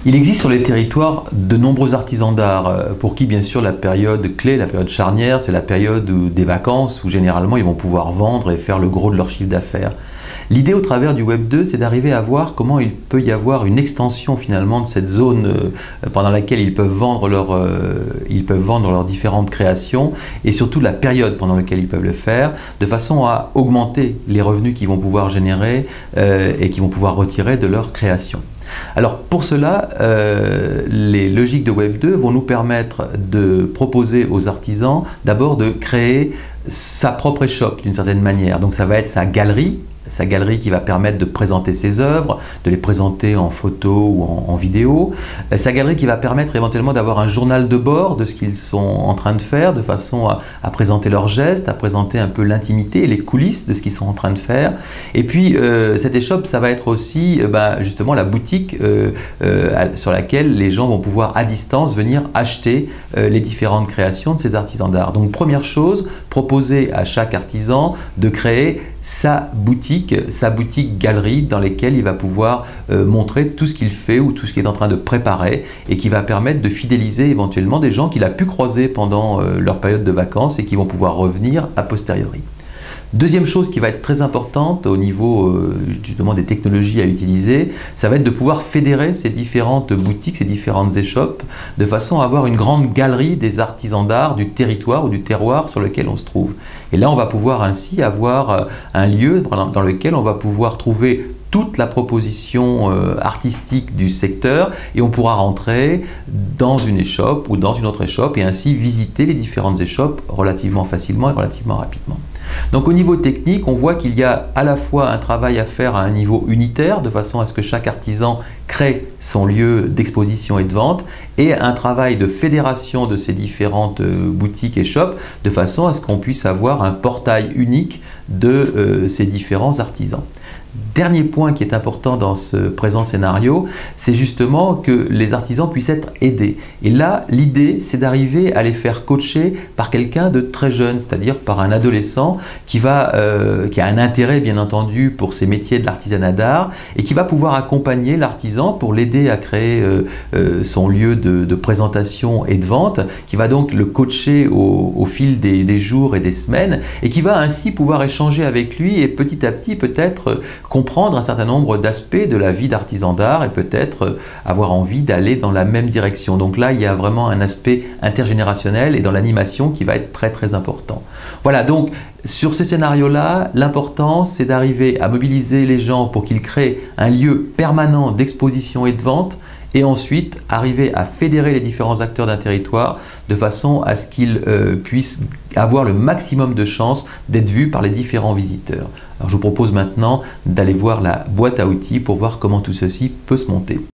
Il existe sur les territoires de nombreux artisans d'art pour qui bien sûr la période clé, la période charnière, c'est la période des vacances où généralement ils vont pouvoir vendre et faire le gros de leur chiffre d'affaires. L'idée au travers du Web 2, c'est d'arriver à voir comment il peut y avoir une extension finalement de cette zone pendant laquelle ils peuvent vendre leurs différentes créations et surtout la période pendant laquelle ils peuvent le faire, de façon à augmenter les revenus qu'ils vont pouvoir générer et qu'ils vont pouvoir retirer de leur création. Alors pour cela, les logiques de Web 2 vont nous permettre de proposer aux artisans d'abord de créer sa propre échoppe d'une certaine manière. Donc ça va être sa galerie qui va permettre de présenter ses œuvres, de les présenter en photo ou en vidéo. Sa galerie qui va permettre éventuellement d'avoir un journal de bord de ce qu'ils sont en train de faire, de façon à présenter leurs gestes, à présenter un peu l'intimité et les coulisses de ce qu'ils sont en train de faire. Et puis cette échoppe, ça va être aussi justement la boutique sur laquelle les gens vont pouvoir à distance venir acheter les différentes créations de ces artisans d'art. Donc première chose, proposer à chaque artisan de créer sa boutique galerie dans laquelle il va pouvoir montrer tout ce qu'il fait ou tout ce qu'il est en train de préparer et qui va permettre de fidéliser éventuellement des gens qu'il a pu croiser pendant leur période de vacances et qui vont pouvoir revenir a posteriori. Deuxième chose qui va être très importante au niveau justement des technologies à utiliser, ça va être de pouvoir fédérer ces différentes boutiques, ces différentes échoppes, de façon à avoir une grande galerie des artisans d'art du territoire ou du terroir sur lequel on se trouve. Et là, on va pouvoir ainsi avoir un lieu dans lequel on va pouvoir trouver toute la proposition artistique du secteur et on pourra rentrer dans une échoppe ou dans une autre échoppe et ainsi visiter les différentes échoppes relativement facilement et relativement rapidement. Donc au niveau technique, on voit qu'il y a à la fois un travail à faire à un niveau unitaire, de façon à ce que chaque artisan crée son lieu d'exposition et de vente, et un travail de fédération de ces différentes boutiques et shops, de façon à ce qu'on puisse avoir un portail unique de ces différents artisans. Dernier point qui est important dans ce présent scénario, c'est justement que les artisans puissent être aidés. Et là, l'idée, c'est d'arriver à les faire coacher par quelqu'un de très jeune, c'est-à-dire par un adolescent qui a un intérêt, bien entendu, pour ces métiers de l'artisanat d'art et qui va pouvoir accompagner l'artisan pour l'aider à créer son lieu de présentation et de vente, qui va donc le coacher au fil des jours et des semaines et qui va ainsi pouvoir échanger avec lui et petit à petit peut-être comprendre un certain nombre d'aspects de la vie d'artisan d'art et peut-être avoir envie d'aller dans la même direction. Donc là, il y a vraiment un aspect intergénérationnel et dans l'animation qui va être très très important. Voilà, donc sur ces scénarios-là, l'important c'est d'arriver à mobiliser les gens pour qu'ils créent un lieu permanent d'exposition et de vente et ensuite arriver à fédérer les différents acteurs d'un territoire de façon à ce qu'ils puissent avoir le maximum de chances d'être vus par les différents visiteurs. Alors je vous propose maintenant d'aller voir la boîte à outils pour voir comment tout ceci peut se monter.